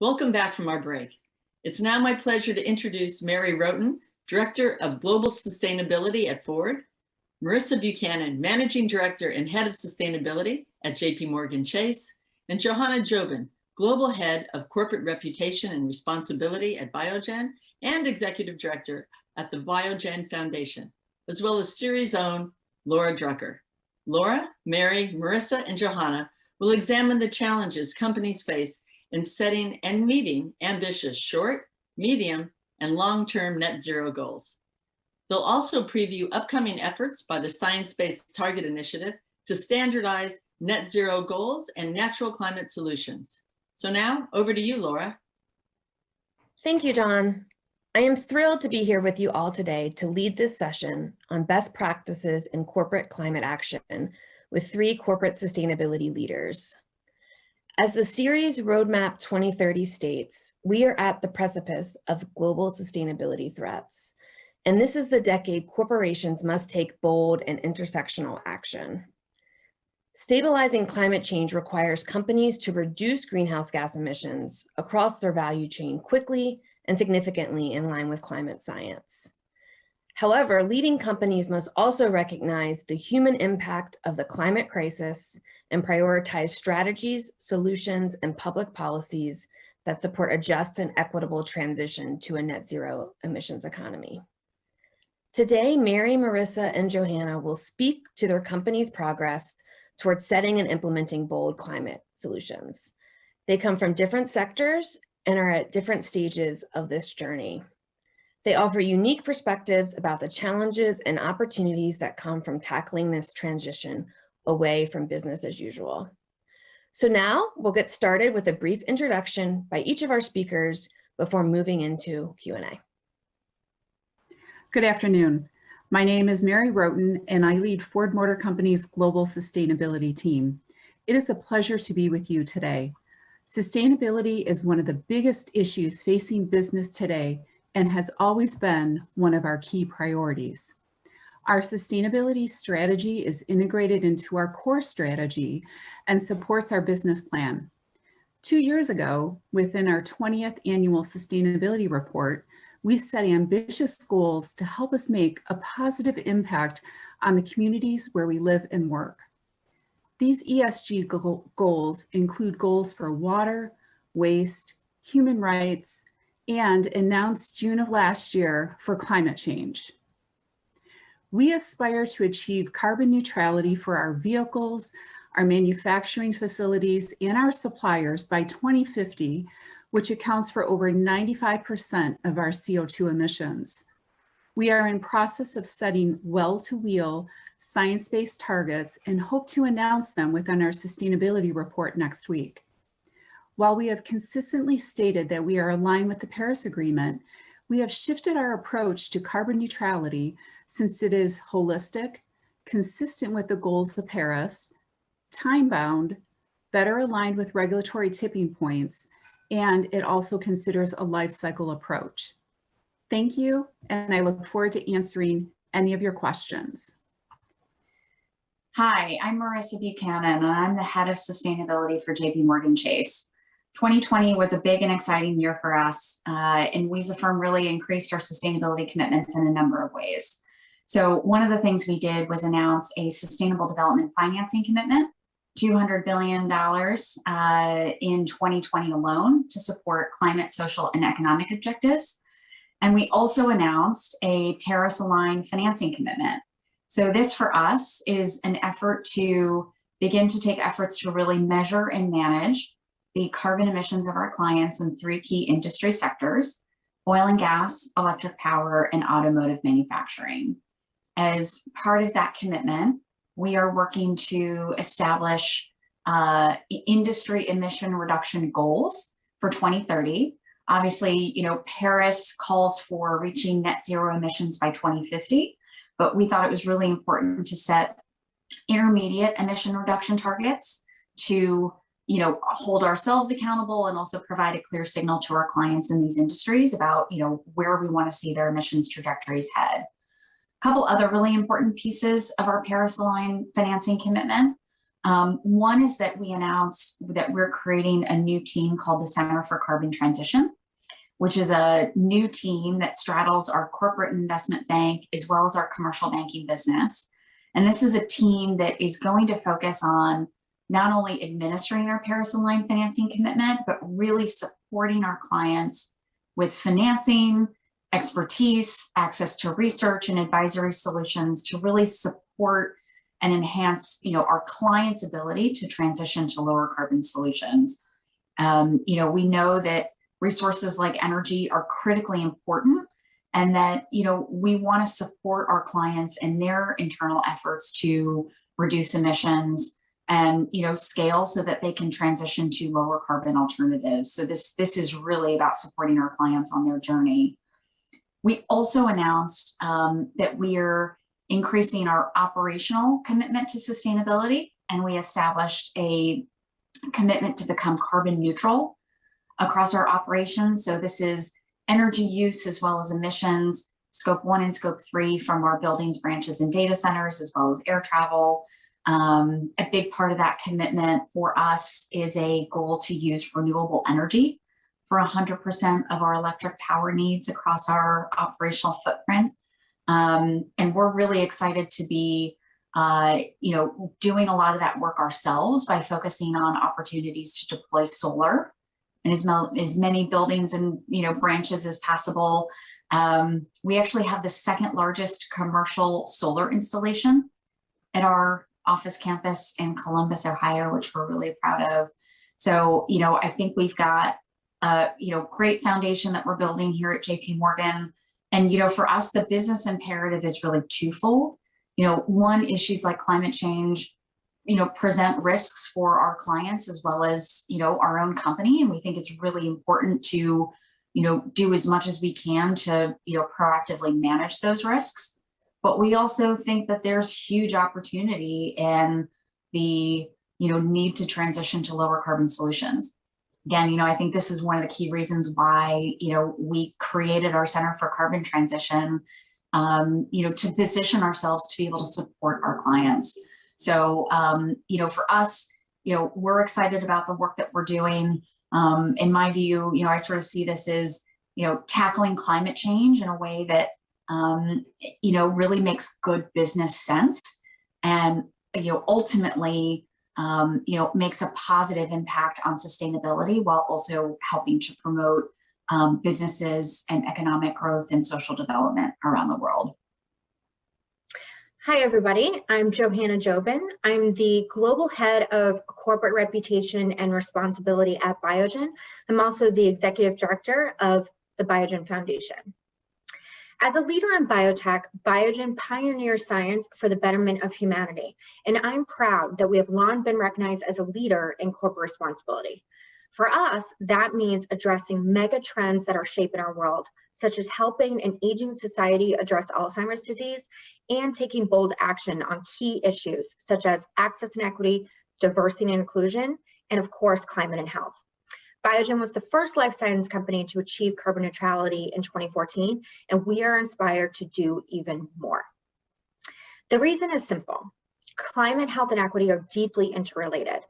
Welcome back from our break. It's now my pleasure to introduce Mary Roten, Director of Global Sustainability at Ford, Marissa Buchanan, Managing Director and Head of Sustainability at JP Morgan Chase, and Johanna Jobin, Global Head of Corporate Reputation and Responsibility at Biogen and Executive Director at the Biogen Foundation, as well as Ceres' own Laura Drucker. Laura, Mary, Marissa, and Johanna will examine the challenges companies face in setting and meeting ambitious short, medium, and long-term net zero goals. They'll also preview upcoming efforts by the Science Based Target Initiative to standardize net zero goals and natural climate solutions. So now, over to you, Laura. Thank you, Dawn. I am thrilled to be here with you all today to lead this session on best practices in corporate climate action with 3 corporate sustainability leaders. As the Ceres Roadmap 2030 states, we are at the precipice of global sustainability threats. And this is the decade corporations must take bold and intersectional action. Stabilizing climate change requires companies to reduce greenhouse gas emissions across their value chain quickly and significantly in line with climate science. However, leading companies must also recognize the human impact of the climate crisis and prioritize strategies, solutions, and public policies that support a just and equitable transition to a net zero emissions economy. Today, Mary, Marissa, and Johanna will speak to their company's progress towards setting and implementing bold climate solutions. They come from different sectors and are at different stages of this journey. They offer unique perspectives about the challenges and opportunities that come from tackling this transition away from business as usual. So now we'll get started with a brief introduction by each of our speakers before moving into Q&A. Good afternoon. My name is Mary Roten, and I lead Ford Motor Company's Global Sustainability team. It is a pleasure to be with you today. Sustainability is one of the biggest issues facing business today and has always been one of our key priorities. Our sustainability strategy is integrated into our core strategy and supports our business plan. 2 years ago, within our 20th annual sustainability report, we set ambitious goals to help us make a positive impact on the communities where we live and work. These ESG goals include goals for water, waste, human rights, and announced June of last year for climate change. We aspire to achieve carbon neutrality for our vehicles, our manufacturing facilities, and our suppliers by 2050, which accounts for over 95% of our CO2 emissions. We are in process of setting well-to-wheel science-based targets and hope to announce them within our sustainability report next week. While we have consistently stated that we are aligned with the Paris Agreement, we have shifted our approach to carbon neutrality since it is holistic, consistent with the goals of Paris, time-bound, better aligned with regulatory tipping points, and it also considers a life cycle approach. Thank you, and I look forward to answering any of your questions. Hi, I'm Marissa Buchanan, and I'm the Head of Sustainability for JP Morgan Chase. 2020 was a big and exciting year for us, and we as a firm really increased our sustainability commitments in a number of ways. So one of the things we did was announce a sustainable development financing commitment, $200 billion in 2020 alone to support climate, social, and economic objectives. And we also announced a Paris-aligned financing commitment. So this for us is an effort to begin to take efforts to really measure and manage the carbon emissions of our clients in 3 key industry sectors: oil and gas, electric power, and automotive manufacturing. As part of that commitment, we are working to establish industry emission reduction goals for 2030. Obviously, Paris calls for reaching net zero emissions by 2050, but we thought it was really important to set intermediate emission reduction targets to hold ourselves accountable and also provide a clear signal to our clients in these industries about where we want to see their emissions trajectories head. A couple other really important pieces of our Paris-aligned financing commitment. One is that we announced that we're creating a new team called the Center for Carbon Transition, which is a new team that straddles our corporate investment bank as well as our commercial banking business. And this is a team that is going to focus on not only administering our Paris-aligned financing commitment, but really supporting our clients with financing, expertise, access to research and advisory solutions to really support and enhance, our clients' ability to transition to lower carbon solutions. We know that resources like energy are critically important, and that, we want to support our clients in their internal efforts to reduce emissions and, scale so that they can transition to lower carbon alternatives. So this is really about supporting our clients on their journey. We also announced that we are increasing our operational commitment to sustainability, and we established a commitment to become carbon neutral across our operations. So this is energy use as well as emissions, scope 1 and scope 3 from our buildings, branches, and data centers, as well as air travel. A big part of that commitment for us is a goal to use renewable energy for 100% of our electric power needs across our operational footprint. And we're really excited to be, doing a lot of that work ourselves by focusing on opportunities to deploy solar in as many buildings and, branches as possible. We actually have the second largest commercial solar installation at our office campus in Columbus, Ohio, which we're really proud of. So, I think we've got great foundation that we're building here at JP Morgan. And, for us, the business imperative is really twofold. One, issues like climate change, present risks for our clients as well as, our own company. And we think it's really important to, do as much as we can to, proactively manage those risks. But we also think that there's huge opportunity in the, need to transition to lower carbon solutions. Again, I think this is one of the key reasons why, we created our Center for Carbon Transition, to position ourselves to be able to support our clients. So, for us, we're excited about the work that we're doing. In my view, I sort of see this as, tackling climate change in a way that, really makes good business sense and, ultimately, makes a positive impact on sustainability while also helping to promote businesses and economic growth and social development around the world. Hi, everybody. I'm Johanna Jobin. I'm the Global Head of Corporate Reputation and Responsibility at Biogen. I'm also the Executive Director of the Biogen Foundation. As a leader in biotech, Biogen pioneers science for the betterment of humanity, and I'm proud that we have long been recognized as a leader in corporate responsibility. For us, that means addressing mega trends that are shaping our world, such as helping an aging society address Alzheimer's disease and taking bold action on key issues such as access and equity, diversity and inclusion, and of course, climate and health. Biogen was the first life science company to achieve carbon neutrality in 2014, and we are inspired to do even more. The reason is simple. Climate, health, and equity are deeply interrelated.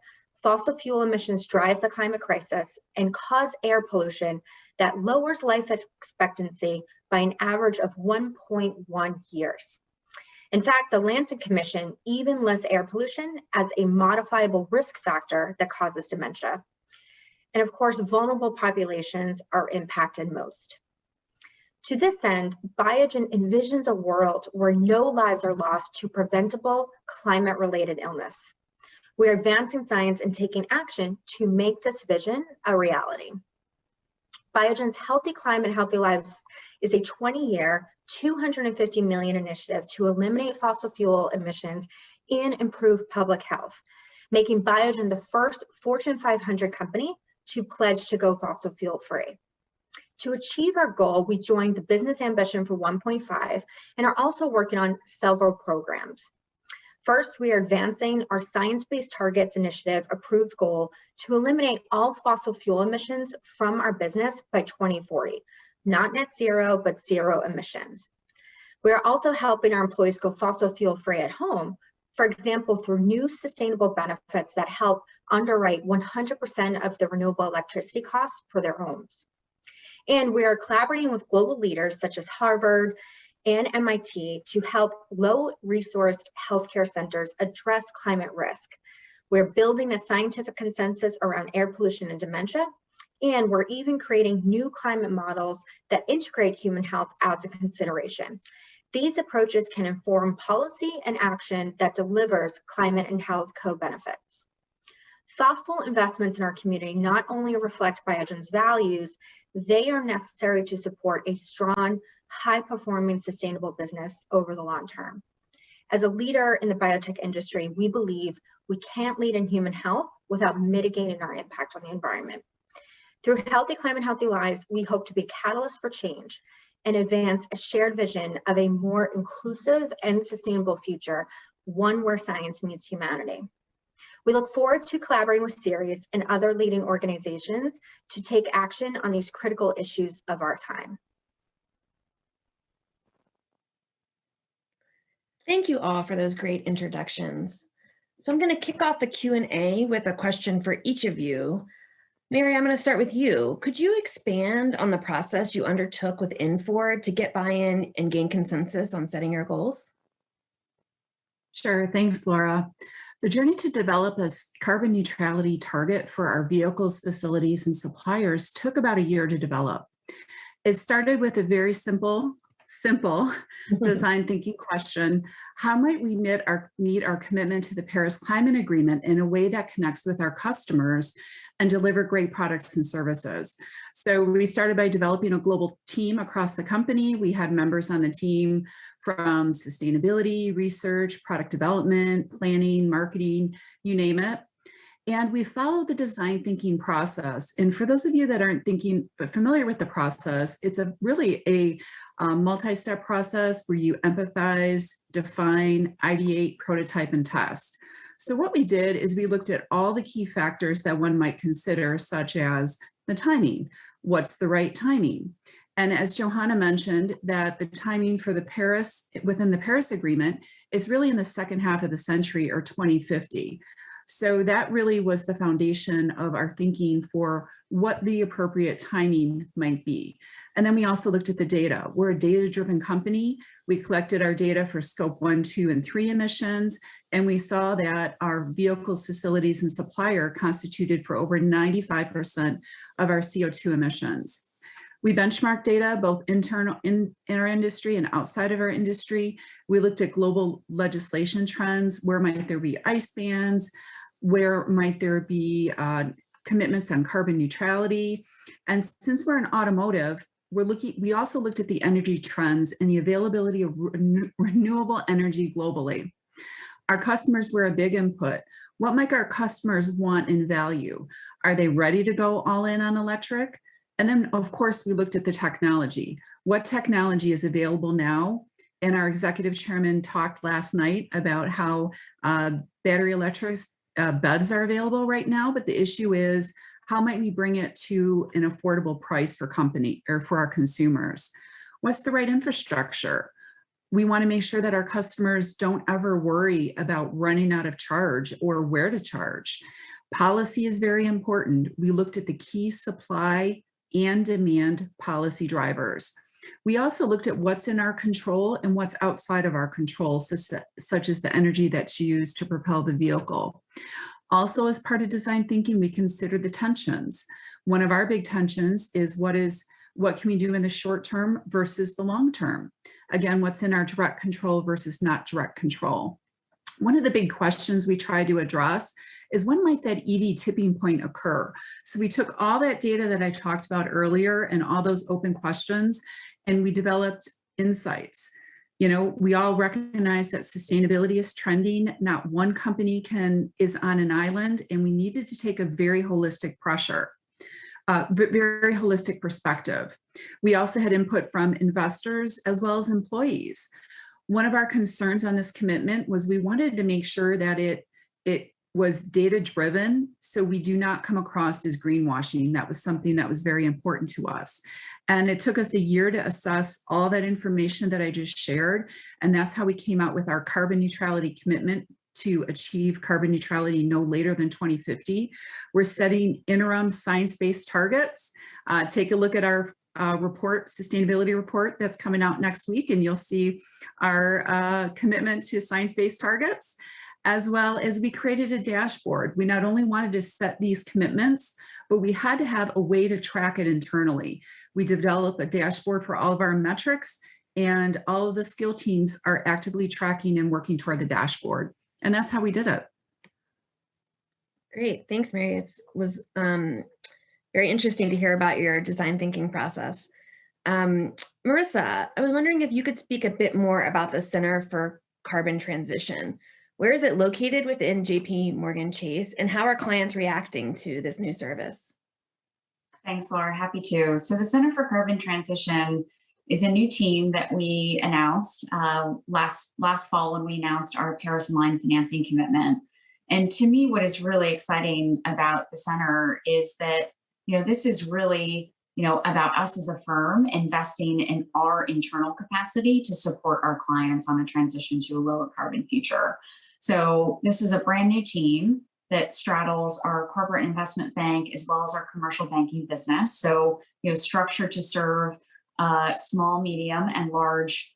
Fossil fuel emissions drive the climate crisis and cause air pollution that lowers life expectancy by an average of 1.1 years. In fact, the Lancet Commission even lists air pollution as a modifiable risk factor that causes dementia. And of course, vulnerable populations are impacted most. To this end, Biogen envisions a world where no lives are lost to preventable climate-related illness. We are advancing science and taking action to make this vision a reality. Biogen's Healthy Climate, Healthy Lives is a 20-year, $250 million initiative to eliminate fossil fuel emissions and improve public health, making Biogen the first Fortune 500 company to pledge to go fossil fuel free. To achieve our goal, we joined the Business Ambition for 1.5 and are also working on several programs. First, we are advancing our Science-Based Targets Initiative approved goal to eliminate all fossil fuel emissions from our business by 2040, not net zero, but zero emissions. We are also helping our employees go fossil fuel free at home For example, through new sustainable benefits that help underwrite 100% of the renewable electricity costs for their homes. And we are collaborating with global leaders such as Harvard and MIT to help low-resourced healthcare centers address climate risk. We're building a scientific consensus around air pollution and dementia, and we're even creating new climate models that integrate human health as a consideration. These approaches can inform policy and action that delivers climate and health co-benefits. Thoughtful investments in our community not only reflect Biogen's values, they are necessary to support a strong, high-performing, sustainable business over the long term. As a leader in the biotech industry, we believe we can't lead in human health without mitigating our impact on the environment. Through Healthy Climate, Healthy Lives, we hope to be catalysts for change and advance a shared vision of a more inclusive and sustainable future, one where science meets humanity. We look forward to collaborating with Ceres and other leading organizations to take action on these critical issues of our time. Thank you all for those great introductions. So I'm going to kick off the Q&A with a question for each of you. Mary, I'm going to start with you. Could you expand on the process you undertook within Ford to get buy-in and gain consensus on setting your goals? Sure, thanks, Laura. The journey to develop a carbon neutrality target for our vehicles, facilities, and suppliers took about a year to develop. It started with a very simple design thinking question: how might we meet our commitment to the Paris Climate Agreement in a way that connects with our customers and deliver great products and services? So we started by developing a global team across the company. We had members on the team from sustainability, research, product development, planning, marketing, you name it. And we followed the design thinking process. And for those of you that aren't familiar with the process, it's really a multi-step process where you empathize, define, ideate, prototype, and test. So what we did is we looked at all the key factors that one might consider, such as the timing. What's the right timing? And as Johanna mentioned, that the timing for within the Paris Agreement is really in the second half of the century, or 2050. So that really was the foundation of our thinking for what the appropriate timing might be. And then we also looked at the data. We're a data-driven company. We collected our data for scope 1, 2, and 3 emissions, and we saw that our vehicles, facilities, and supplier constituted for over 95% of our CO2 emissions. We benchmarked data both internal in our industry and outside of our industry. We looked at global legislation trends. Where might there be ICE bans? Where might there be commitments on carbon neutrality? And since we're in automotive, we also looked at the energy trends and the availability of renewable energy globally. Our customers were a big input. What might our customers want and value? Are they ready to go all in on electric? And then, of course, we looked at the technology. What technology is available now? And our executive chairman talked last night about how battery electric BEVs are available right now, but the issue is, how might we bring it to an affordable price for our consumers? What's the right infrastructure? We want to make sure that our customers don't ever worry about running out of charge or where to charge. Policy is very important. We looked at the key supply and demand policy drivers. We also looked at what's in our control and what's outside of our control, such as the energy that's used to propel the vehicle. Also, as part of design thinking, we considered the tensions. One of our big tensions is what can we do in the short term versus the long term? Again, what's in our direct control versus not direct control? One of the big questions we try to address is, when might that EV tipping point occur? So we took all that data that I talked about earlier and all those open questions, and we developed insights. You know, we all recognize that sustainability is trending. Not one company is on an island, and we needed to take a very holistic perspective. We also had input from investors as well as employees. One of our concerns on this commitment was we wanted to make sure that it was data-driven, so we do not come across as greenwashing. That was something that was very important to us. And it took us a year to assess all that information that I just shared, and that's how we came out with our carbon neutrality commitment to achieve carbon neutrality no later than 2050. We're setting interim science-based targets. Take a look at our sustainability report that's coming out next week, and you'll see our commitment to science-based targets, as well as we created a dashboard. We not only wanted to set these commitments, but we had to have a way to track it internally. We developed a dashboard for all of our metrics, and all of the skill teams are actively tracking and working toward the dashboard. And that's how we did it. Great, thanks, Mary. It was very interesting to hear about your design thinking process. Marissa, I was wondering if you could speak a bit more about the Center for Carbon Transition. Where is it located within JP Morgan Chase, and how are clients reacting to this new service? Thanks, Laura. Happy to. So the Center for Carbon Transition is a new team that we announced last fall when we announced our Paris-aligned financing commitment. And to me, what is really exciting about the center is that, this is really, about us as a firm investing in our internal capacity to support our clients on a transition to a lower carbon future. So this is a brand new team that straddles our corporate investment bank as well as our commercial banking business. So, structured to serve small, medium, and large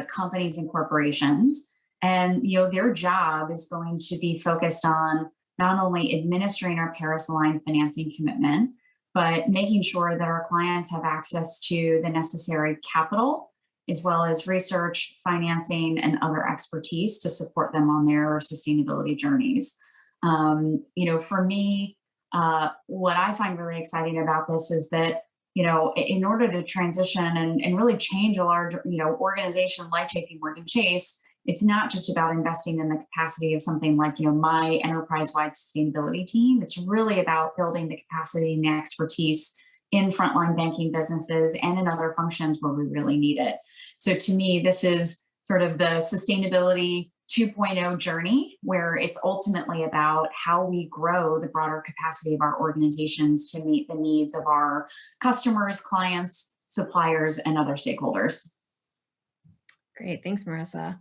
companies and corporations. And their job is going to be focused on not only administering our Paris-aligned financing commitment, but making sure that our clients have access to the necessary capital, as well as research, financing, and other expertise to support them on their sustainability journeys. For me, what I find really exciting about this is that, in order to transition and really change a large, organization like JP Morgan Chase, it's not just about investing in the capacity of something like, my enterprise-wide sustainability team. It's really about building the capacity and the expertise in frontline banking businesses and in other functions where we really need it. So to me, this is sort of the sustainability 2.0 journey, where it's ultimately about how we grow the broader capacity of our organizations to meet the needs of our customers, clients, suppliers, and other stakeholders. Great, thanks, Marissa.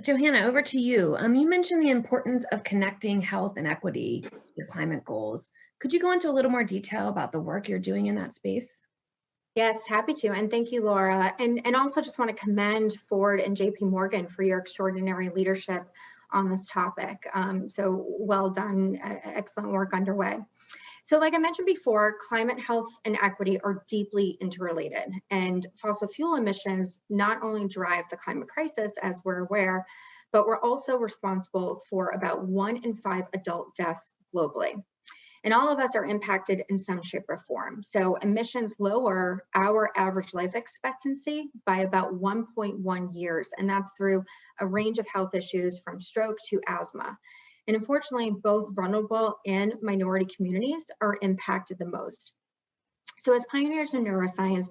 Johanna, over to you. You mentioned the importance of connecting health and equity to your climate goals. Could you go into a little more detail about the work you're doing in that space? Yes, happy to. And thank you, Laura. And also just want to commend Ford and JP Morgan for your extraordinary leadership on this topic. So well done, excellent work underway. So like I mentioned before, climate health and equity are deeply interrelated, and fossil fuel emissions not only drive the climate crisis, as we're aware, but we're also responsible for about 1 in 5 adult deaths globally. And all of us are impacted in some shape or form. So emissions lower our average life expectancy by about 1.1 years, and that's through a range of health issues from stroke to asthma. And unfortunately, both vulnerable and minority communities are impacted the most. So as pioneers in neuroscience,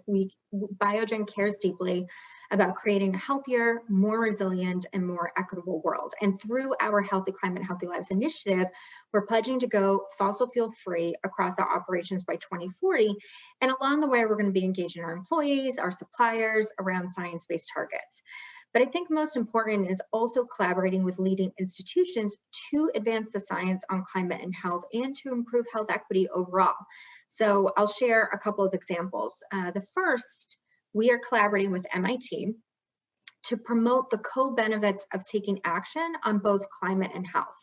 Biogen cares deeply about creating a healthier, more resilient, and more equitable world. And through our Healthy Climate, Healthy Lives initiative, we're pledging to go fossil fuel free across our operations by 2040. And along the way, we're going to be engaging our employees, our suppliers around science-based targets. But I think most important is also collaborating with leading institutions to advance the science on climate and health and to improve health equity overall. So I'll share a couple of examples. The first, we are collaborating with MIT to promote the co-benefits of taking action on both climate and health.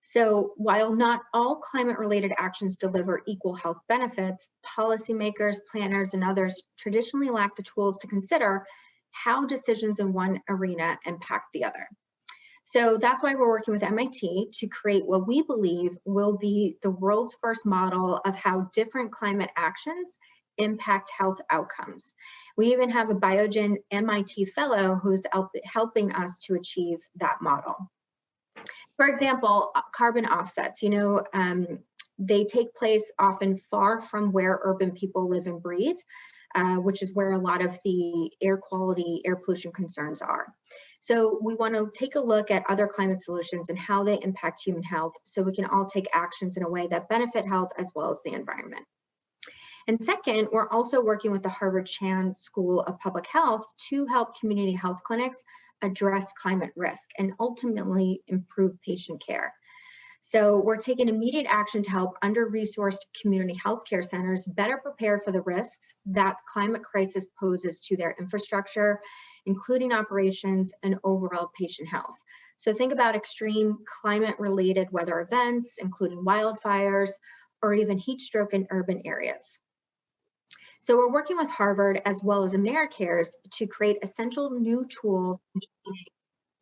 So while not all climate-related actions deliver equal health benefits, policymakers, planners, and others traditionally lack the tools to consider how decisions in one arena impact the other. So that's why we're working with MIT to create what we believe will be the world's first model of how different climate actions impact health outcomes. We even have a Biogen MIT fellow who's helping us to achieve that model. For example, carbon offsets, they take place often far from where urban people live and breathe, which is where a lot of the air quality, air pollution concerns are. So we want to take a look at other climate solutions and how they impact human health so we can all take actions in a way that benefit health as well as the environment. And second, we're also working with the Harvard Chan School of Public Health to help community health clinics address climate risk and ultimately improve patient care. So we're taking immediate action to help under-resourced community healthcare centers better prepare for the risks that climate crisis poses to their infrastructure, including operations and overall patient health. So think about extreme climate-related weather events, including wildfires, or even heat stroke in urban areas. So we're working with Harvard as well as AmeriCares to create essential new tools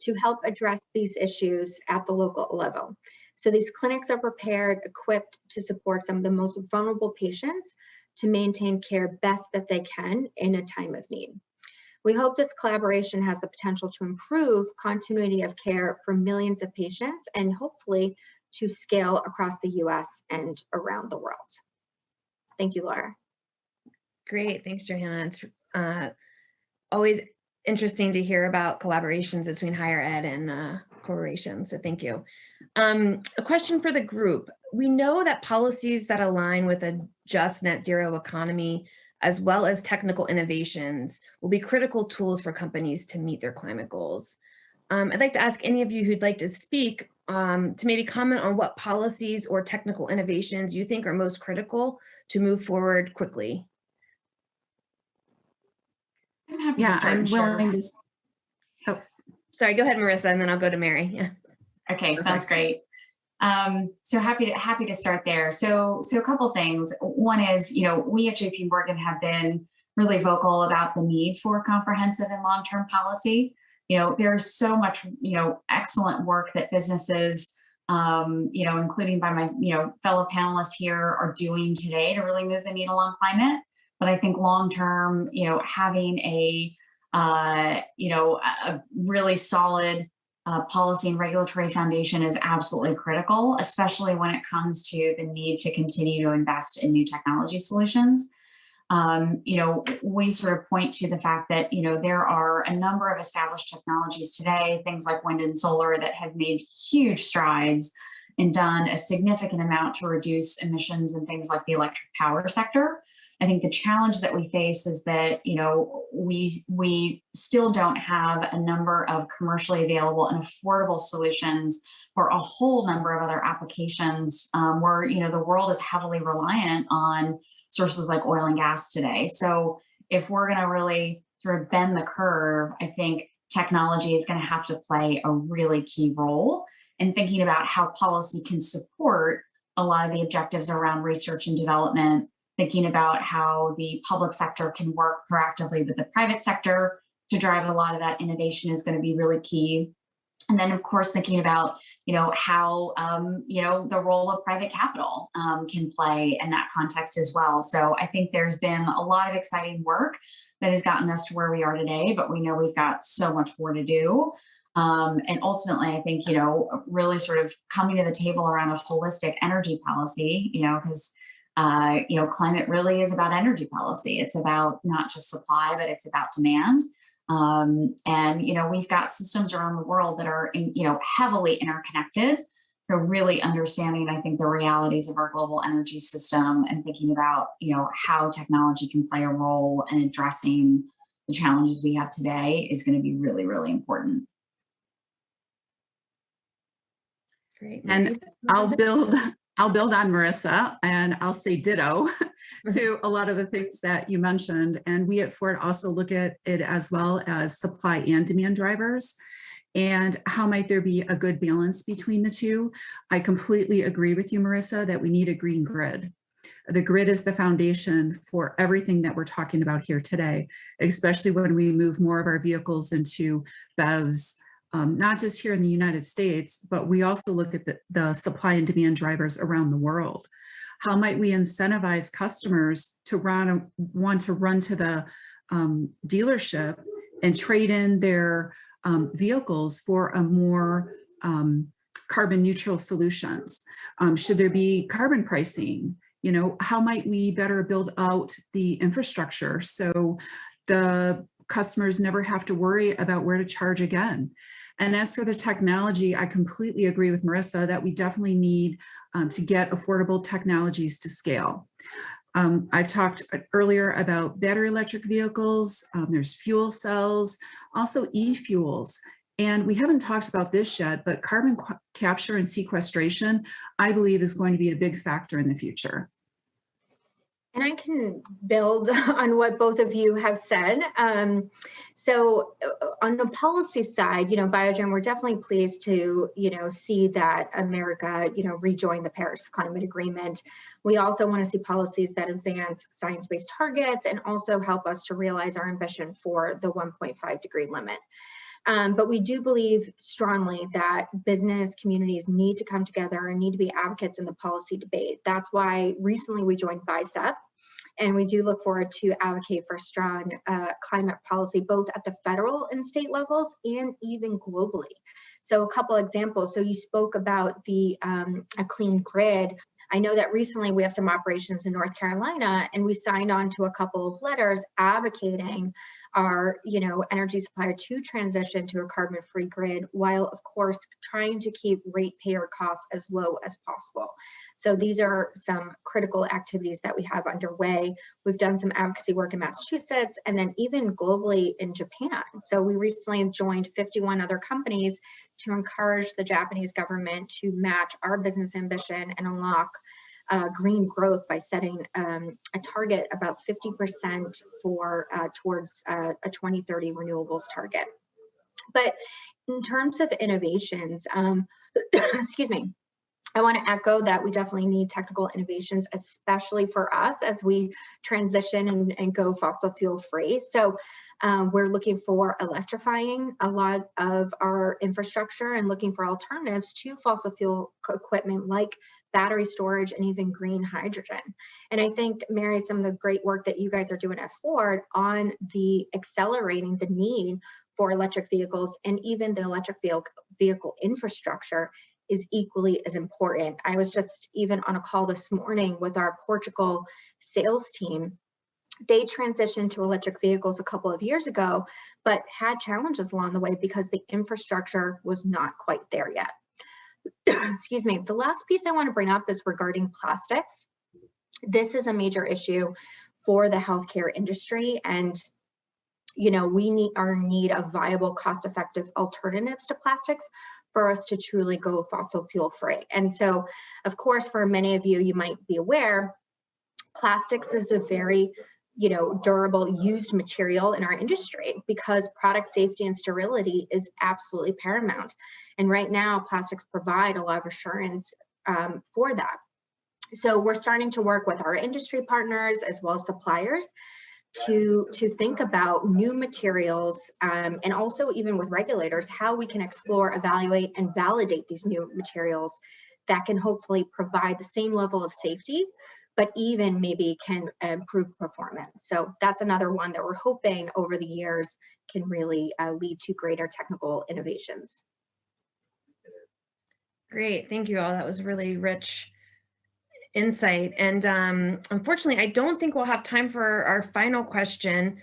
to help address these issues at the local level. So these clinics are prepared, equipped to support some of the most vulnerable patients to maintain care best that they can in a time of need. We hope this collaboration has the potential to improve continuity of care for millions of patients and hopefully to scale across the US and around the world. Thank you, Laura. Great, thanks, Johanna. It's always interesting to hear about collaborations between higher ed and corporations, so thank you. A question for the group. We know that policies that align with a just net zero economy, as well as technical innovations, will be critical tools for companies to meet their climate goals. I'd like to ask any of you who'd like to speak to maybe comment on what policies or technical innovations you think are most critical to move forward quickly. I'm happy Yeah, to start. I'm willing to. Oh, Sorry, go ahead, Marissa, and then I'll go to Mary. Yeah. Okay, perfect. sounds great. So happy to start there. So a couple things. One is, we at JP Morgan have been really vocal about the need for comprehensive and long-term policy. There's so much, excellent work that businesses, including by my, fellow panelists here, are doing today to really move the needle on climate. But I think long-term, having a really solid policy and regulatory foundation is absolutely critical, especially when it comes to the need to continue to invest in new technology solutions. We sort of point to the fact that, there are a number of established technologies today, things like wind and solar, that have made huge strides and done a significant amount to reduce emissions in things like the electric power sector. I think the challenge that we face is that, we still don't have a number of commercially available and affordable solutions for a whole number of other applications where, the world is heavily reliant on sources like oil and gas today. So if we're going to really sort of bend the curve, I think technology is going to have to play a really key role in thinking about how policy can support a lot of the objectives around research and development, thinking about how the public sector can work proactively with the private sector to drive a lot of that innovation is going to be really key. And then, of course, thinking about, how, the role of private capital can play in that context as well. So I think there's been a lot of exciting work that has gotten us to where we are today, but we know we've got so much more to do. And ultimately, I think, really sort of coming to the table around a holistic energy policy, because climate really is about energy policy. It's about not just supply, but it's about demand. And we've got systems around the world that are, heavily interconnected. So really understanding, I think, the realities of our global energy system and thinking about, how technology can play a role in addressing the challenges we have today is going to be really, really important. Great. And I'll build on Marissa, and I'll say ditto to a lot of the things that you mentioned. And we at Ford also look at it as well as supply and demand drivers. And how might there be a good balance between the two? I completely agree with you, Marissa, that we need a green grid. The grid is the foundation for everything that we're talking about here today, especially when we move more of our vehicles into BEVs, not just here in the United States, but we also look at the supply and demand drivers around the world. How might we incentivize customers to want to run to the dealership and trade in their vehicles for a more carbon neutral solutions? Should there be carbon pricing? How might we better build out the infrastructure so the customers never have to worry about where to charge again? And as for the technology, I completely agree with Marissa that we definitely need to get affordable technologies to scale. I've talked earlier about battery electric vehicles. There's fuel cells, also e-fuels. And we haven't talked about this yet, but carbon capture and sequestration, I believe, is going to be a big factor in the future. And I can build on what both of you have said. So on the policy side, Biogen, we're definitely pleased to, see that America, rejoin the Paris Climate Agreement. We also want to see policies that advance science-based targets and also help us to realize our ambition for the 1.5 degree limit. But we do believe strongly that business communities need to come together and need to be advocates in the policy debate. That's why recently we joined BICEP, and we do look forward to advocate for strong climate policy, both at the federal and state levels and even globally. So a couple examples. So you spoke about the a clean grid. I know that recently we have some operations in North Carolina, and we signed on to a couple of letters advocating our energy supplier to transition to a carbon-free grid, while of course trying to keep ratepayer costs as low as possible. So these are some critical activities that we have underway. We've done some advocacy work in Massachusetts and then even globally in Japan. So we recently joined 51 other companies to encourage the Japanese government to match our business ambition and unlock green growth by setting a target about 50% for towards a 2030 renewables target. But in terms of innovations, excuse me, I want to echo that we definitely need technical innovations, especially for us as we transition and go fossil fuel free. So we're looking for electrifying a lot of our infrastructure and looking for alternatives to fossil fuel equipment like battery storage and even green hydrogen. And I think, Mary, some of the great work that you guys are doing at Ford on the accelerating the need for electric vehicles and even the electric vehicle infrastructure is equally as important. I was just even on a call this morning with our Portugal sales team. They transitioned to electric vehicles a couple of years ago, but had challenges along the way because the infrastructure was not quite there yet. Excuse me. The last piece I want to bring up is regarding plastics. This is a major issue for the healthcare industry, and we need of viable, cost-effective alternatives to plastics for us to truly go fossil fuel free. And so, of course, for many of you, you might be aware, plastics is a very durable used material in our industry because product safety and sterility is absolutely paramount. And right now, plastics provide a lot of assurance for that. So we're starting to work with our industry partners as well as suppliers to think about new materials and also even with regulators, how we can explore, evaluate, and validate these new materials that can hopefully provide the same level of safety, but even maybe can improve performance. So that's another one that we're hoping over the years can really lead to greater technical innovations. Great, thank you all. That was really rich insight. And unfortunately, I don't think we'll have time for our final question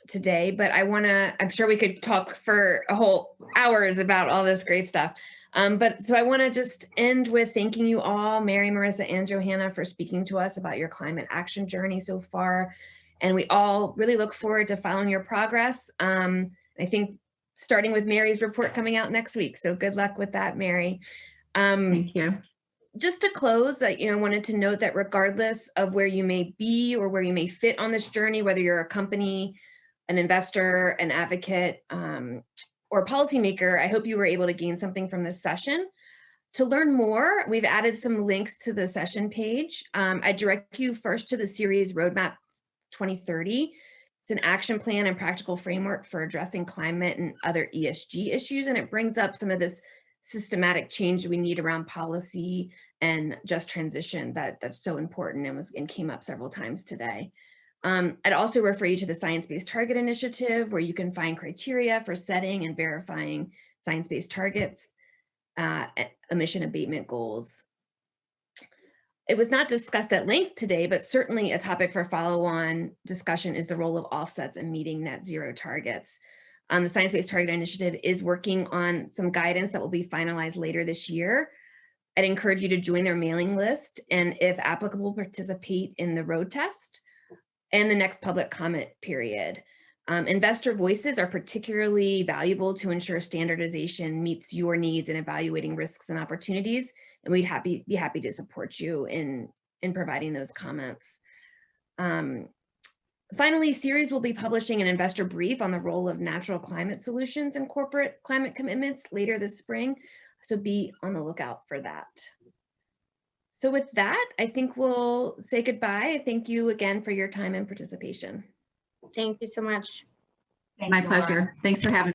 today, but I'm sure we could talk for a whole hours about all this great stuff. So I want to just end with thanking you all, Mary, Marissa, and Johanna, for speaking to us about your climate action journey so far. And we all really look forward to following your progress. I think starting with Mary's report coming out next week. So good luck with that, Mary. Thank you. Just to close, I wanted to note that regardless of where you may be or where you may fit on this journey, whether you're a company, an investor, an advocate, or a policymaker, I hope you were able to gain something from this session. To learn more, we've added some links to the session page. I direct you first to the Ceres Roadmap 2030. It's an action plan and practical framework for addressing climate and other ESG issues, and it brings up some of this systematic change we need around policy and just transition that's so important and came up several times today. I'd also refer you to the Science-Based Target Initiative, where you can find criteria for setting and verifying science-based targets, emission abatement goals. It was not discussed at length today, but certainly a topic for follow-on discussion is the role of offsets in meeting net zero targets. The Science-Based Target Initiative is working on some guidance that will be finalized later this year. I'd encourage you to join their mailing list and, if applicable, participate in the road test and the next public comment period. Investor voices are particularly valuable to ensure standardization meets your needs in evaluating risks and opportunities, and we'd be happy to support you in providing those comments. Finally, Ceres will be publishing an investor brief on the role of natural climate solutions in corporate climate commitments later this spring, so be on the lookout for that. So with that, I think we'll say goodbye. Thank you again for your time and participation. Thank you so much. Thank My you, Laura. pleasure. Thanks for having me.